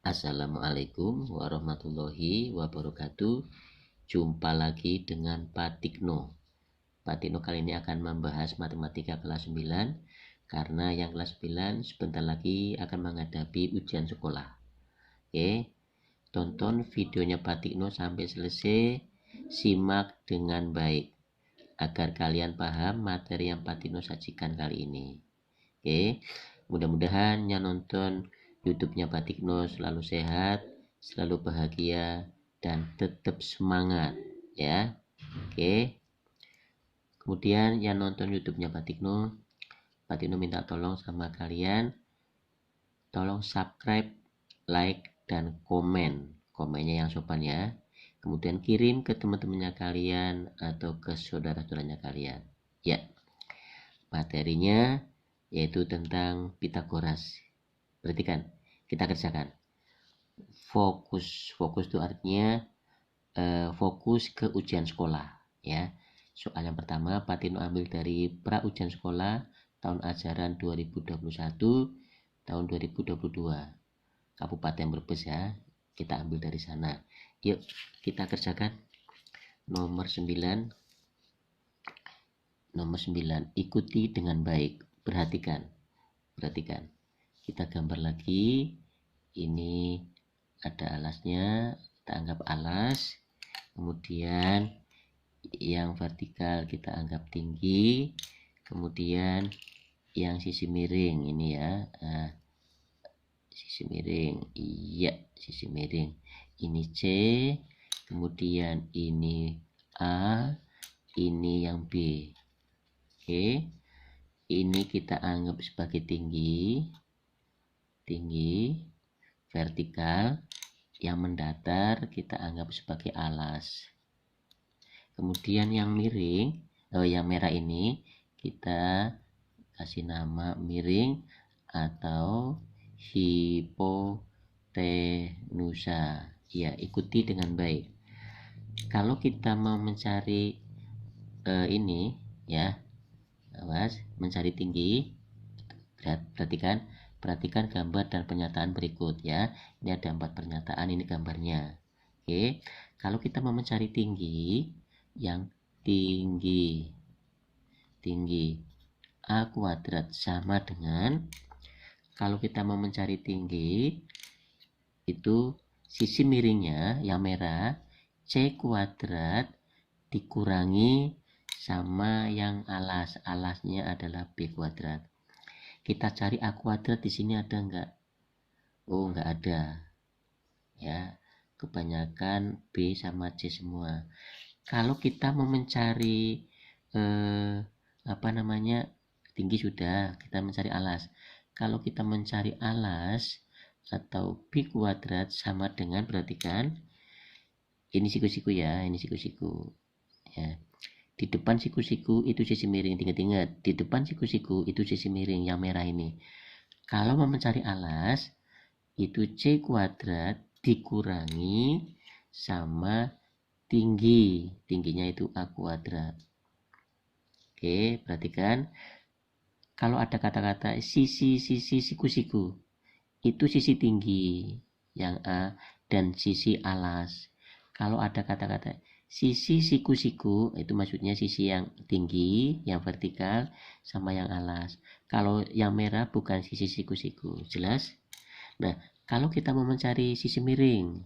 Assalamualaikum warahmatullahi wabarakatuh. Jumpa lagi dengan Pak Tikno. Pak Tikno kali ini akan membahas matematika kelas 9 karena yang kelas 9 sebentar lagi akan menghadapi ujian sekolah. Oke, tonton videonya Pak Tikno sampai selesai, simak dengan baik agar kalian paham materi yang Pak Tikno sajikan kali ini. Oke, mudah-mudahan yang nonton YouTube-nya Pak Tikno selalu sehat, selalu bahagia, dan tetap semangat ya. Oke. Kemudian yang nonton YouTube-nya Pak Tikno minta tolong sama kalian, tolong subscribe, like, dan komen. Komennya yang sopan ya. Kemudian kirim ke teman-temannya kalian atau ke saudara-saudaranya kalian. Ya. Materinya yaitu tentang Pitagoras. Perhatikan, kita kerjakan. Fokus itu artinya fokus ke ujian sekolah ya. Soal yang pertama Pak Tino ambil dari pra ujian sekolah tahun ajaran 2021 tahun 2022 Kabupaten Brebes ya. Kita ambil dari sana. Yuk kita kerjakan. Nomor 9, ikuti dengan baik. Perhatikan. Kita gambar lagi. Ini ada alasnya, kita anggap alas. Kemudian yang vertikal kita anggap tinggi. Kemudian yang sisi miring ini ya, sisi miring, iya sisi miring. Ini C, kemudian ini A, ini yang B. Oke, ini kita anggap sebagai tinggi, vertikal. Yang mendatar kita anggap sebagai alas. Kemudian yang miring, yang merah ini kita kasih nama miring atau hipotenusa. Ya, ikuti dengan baik. Kalau kita mau mencari ini ya, awas, mencari tinggi, perhatikan gambar dan pernyataan berikut ya. Ini ada 4 pernyataan, ini gambarnya. Oke, kalau kita mau mencari tinggi, yang tinggi A kuadrat sama dengan, kalau kita mau mencari tinggi itu sisi miringnya yang merah C kuadrat dikurangi sama yang alasnya adalah B kuadrat. Kita cari A kuadrat, di sini ada enggak? Oh, enggak ada ya, kebanyakan B sama C semua. Kalau kita mau mencari tinggi sudah, kita mencari alas. Kalau kita mencari alas atau B kuadrat sama dengan, perhatikan ini siku-siku ya, ini siku-siku ya. Di depan siku-siku itu sisi miring, ingat-ingat, di depan siku-siku itu sisi miring yang merah ini. Kalau mau mencari alas itu C kuadrat dikurangi sama tingginya itu A kuadrat. Oke, perhatikan kalau ada kata-kata sisi siku-siku itu sisi tinggi yang A dan sisi alas. Kalau ada kata-kata sisi siku-siku itu maksudnya sisi yang tinggi, yang vertikal sama yang alas. Kalau yang merah bukan sisi siku-siku. Jelas? Nah, kalau kita mau mencari sisi miring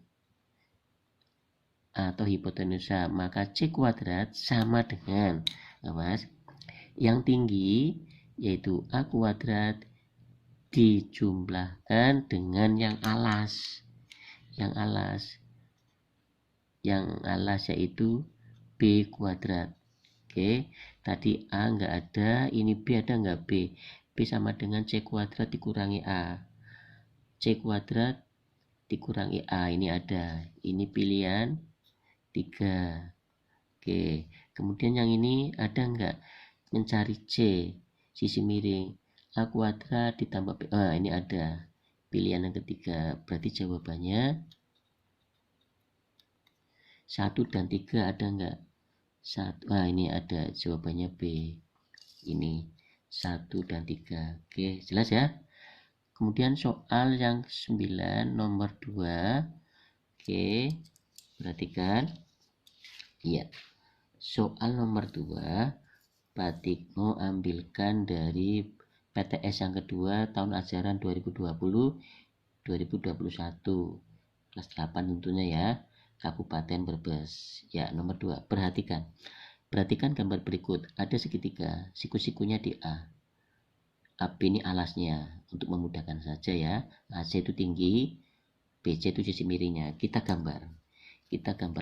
atau hipotenusa, maka C kuadrat sama dengan, awas, yang tinggi yaitu A kuadrat dijumlahkan dengan yang alas. Yang alas yaitu B kuadrat. Oke, tadi A enggak ada, ini B ada enggak? B sama dengan C kuadrat dikurangi A. C kuadrat dikurangi A, ini ada. Ini pilihan 3. Oke, kemudian yang ini ada enggak? Mencari C, sisi miring, A kuadrat ditambah B. Ini ada. Pilihan yang ketiga, berarti jawabannya 1 dan 3 ada enggak? 1. Ini ada, jawabannya B. Ini 1 dan 3. Oke, jelas ya? Kemudian soal yang 9 nomor 2. Oke, perhatikan. Iya. Soal nomor 2, Pak Tikno ambilkan dari PTS yang kedua tahun ajaran 2020-2021. Kelas 8 tentunya ya, Kabupaten Brebes. Ya, nomor 2. Perhatikan gambar berikut. Ada segitiga, siku-sikunya di A. AB ini alasnya, untuk memudahkan saja ya. AC itu tinggi, BC itu sisi miringnya. Kita gambar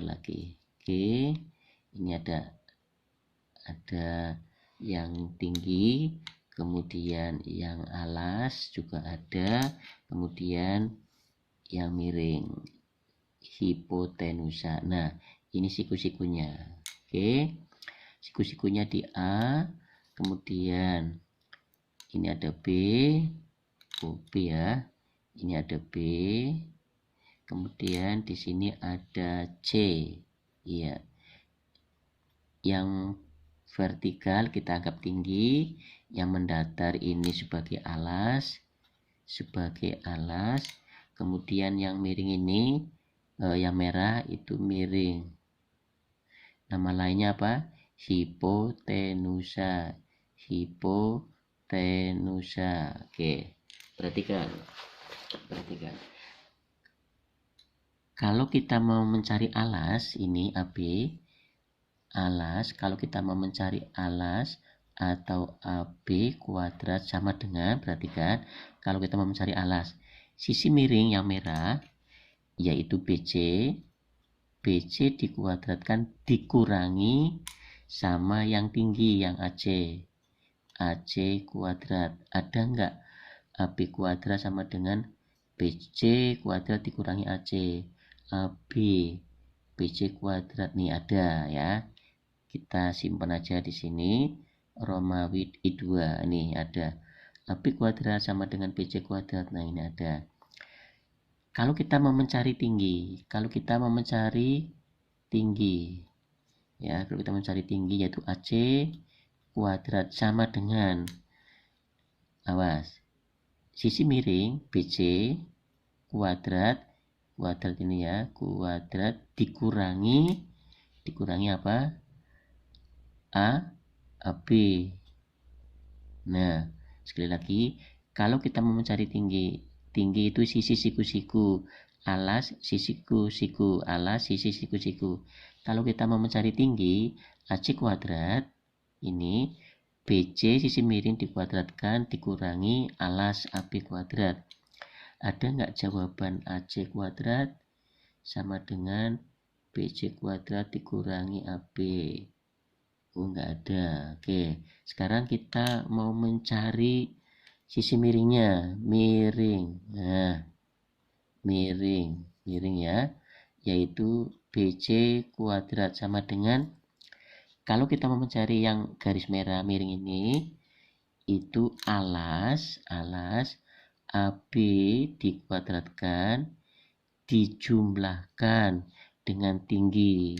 lagi. Oke, ini ada yang tinggi, kemudian yang alas juga ada, kemudian yang miring, hipotenusa. Nah, ini siku-sikunya. Oke, siku-sikunya di A, kemudian ini ada B, B ya, ini ada B, kemudian di sini ada C. Iya, yang vertikal kita anggap tinggi, yang mendatar ini sebagai alas, kemudian yang miring ini yang merah itu miring. Nama lainnya apa? Hipotenusa. Oke, perhatikan. Kalau kita mau mencari alas ini AB, kalau kita mau mencari alas atau AB kuadrat sama dengan, perhatikan, kalau kita mau mencari alas, sisi miring yang merah yaitu BC dikuadratkan dikurangi sama yang tinggi yang AC kuadrat. Ada enggak AB kuadrat sama dengan BC kuadrat dikurangi AC? AB BC kuadrat nih ada ya. Kita simpan aja di sini. Romawi I2 ini ada. AB kuadrat sama dengan BC kuadrat. Nah, ini ada. Kalau kita mau mencari tinggi, ya, kalau kita mencari tinggi yaitu AC kuadrat sama dengan, awas, sisi miring BC kuadrat ini ya, kuadrat dikurangi apa? AB. Nah, sekali lagi, kalau kita mau mencari tinggi itu sisi siku-siku, alas sisi siku-siku, alas sisi siku-siku. Kalau kita mau mencari tinggi, AC kuadrat ini BC sisi miring dikuadratkan dikurangi alas AB kuadrat. Ada nggak jawaban AC kuadrat sama dengan BC kuadrat dikurangi AB? Oh, nggak ada. Oke, sekarang kita mau mencari sisi miringnya, nah, miring ya, yaitu BC kuadrat sama dengan, kalau kita mau mencari yang garis merah miring ini, itu alas AB dikuadratkan dijumlahkan dengan tinggi,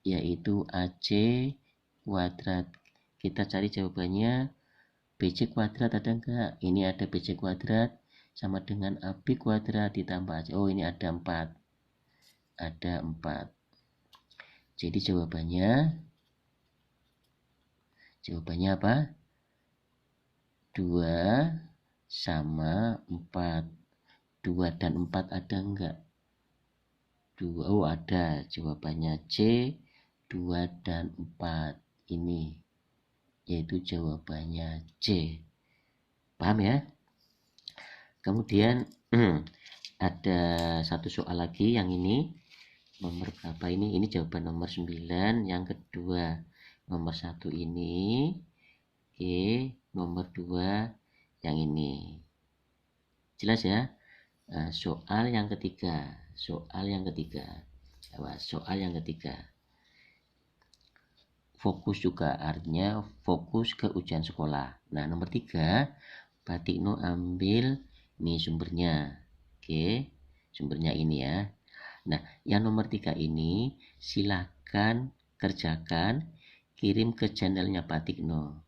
yaitu AC kuadrat. Kita cari jawabannya. BC kuadrat ada enggak? Ini ada BC kuadrat sama dengan AB kuadrat ditambah AC. Oh, ini ada 4. Jadi jawabannya apa? 2 sama 4. 2 dan 4 ada enggak? 2. Oh, ada. Jawabannya C, 2 dan 4. Ini yaitu jawabannya C. Paham ya? Kemudian ada satu soal lagi, yang ini nomor berapa ini? Ini jawaban nomor 9, yang kedua. Nomor 1 ini. Oke, nomor 2 yang ini. Jelas ya? Nah, soal yang ketiga. Fokus juga, artinya fokus ke ujian sekolah. Nah, nomor 3, Pak Tikno ambil ini sumbernya. Oke, sumbernya ini ya. Nah, yang nomor 3 ini silahkan kerjakan, kirim ke channelnya Pak Tikno.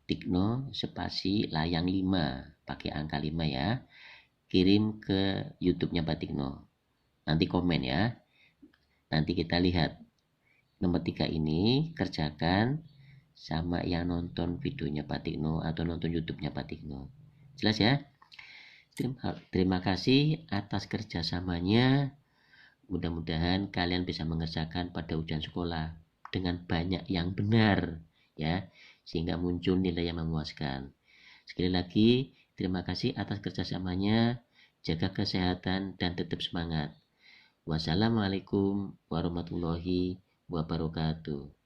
Batikno spasi layang 5, pakai angka 5 ya. Kirim ke YouTube-nya Batikno. Nanti komen ya. Nanti kita lihat. Nomor 3 ini kerjakan sama yang nonton videonya Batikno atau nonton YouTube-nya Batikno. Jelas ya? Terima kasih atas kerjasamanya. Mudah-mudahan kalian bisa mengerjakan pada ujian sekolah dengan banyak yang benar ya, sehingga muncul nilai yang memuaskan. Sekali lagi, terima kasih atas kerjasamanya. Jaga kesehatan dan tetap semangat. Wassalamualaikum warahmatullahi wabarakatuh.